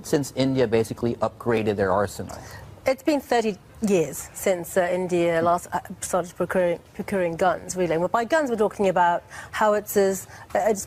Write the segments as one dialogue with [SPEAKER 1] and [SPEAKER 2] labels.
[SPEAKER 1] since India basically upgraded their arsenal?
[SPEAKER 2] It's been 30 years since India last started procuring guns, really. And by guns, we're talking about howitzers,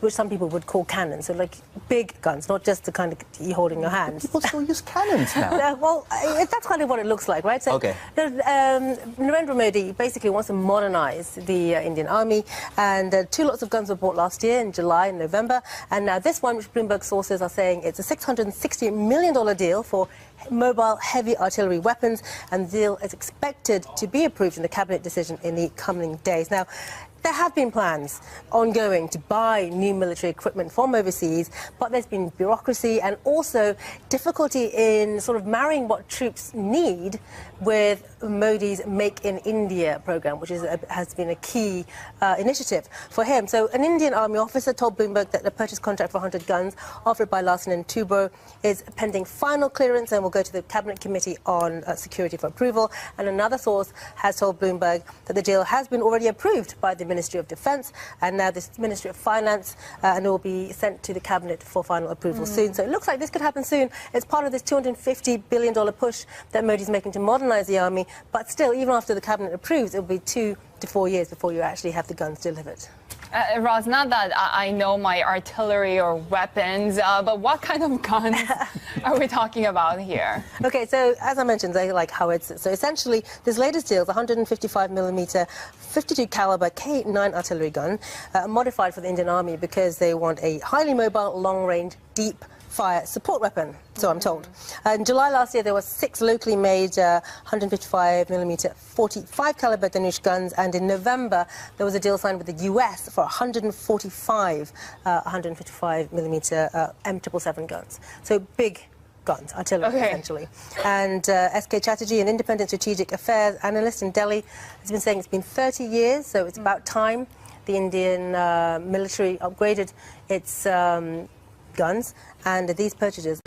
[SPEAKER 2] which some people would call cannons, so like big guns, not just the kind of you hold in your hand.
[SPEAKER 1] People still use cannons now.
[SPEAKER 2] Well, that's kind of what it looks like, right? So,
[SPEAKER 1] okay.
[SPEAKER 2] Narendra Modi basically wants to modernize the Indian army, and 2 lots of guns were bought last year in July and November, and now this one, which Bloomberg sources are saying it's a $660 million deal for mobile heavy artillery weapons, and the deal is expected to be approved in the cabinet decision in the coming days. Now, there have been plans ongoing to buy new military equipment from overseas, but there's been bureaucracy and also difficulty in sort of marrying what troops need with Modi's Make in India program, which has been a key initiative for him. So an Indian army officer told Bloomberg that the purchase contract for 100 guns offered by Larsen & Toubro is pending final clearance and will go to the Cabinet Committee on Security for approval. And another source has told Bloomberg that the deal has been already approved by the Ministry of Defence and now the Ministry of Finance, and it will be sent to the Cabinet for final approval soon. So it looks like this could happen soon. It's part of this $250 billion push that Modi's making to modernize the army, but still, even after the Cabinet approves, it will be 2 to 4 years before you actually have the guns delivered.
[SPEAKER 3] Roz, not that I know my artillery or weapons, but what kind of guns are we talking about here?
[SPEAKER 2] Okay, so as I mentioned, they like howitzers. So essentially, this latest deal is 155mm 52 caliber K9 artillery gun, modified for the Indian Army because they want a highly mobile, long-range, deep fire support weapon, so I'm told. In July last year, there were 6 locally made 155mm 45 caliber Danush guns, and in November, there was a deal signed with the US for 145 155mm M777 guns. So big guns, artillery, essentially. And S.K. Chatterjee, an independent strategic affairs analyst in Delhi, has been saying it's been 30 years, so it's about time the Indian military upgraded its guns, and these purchases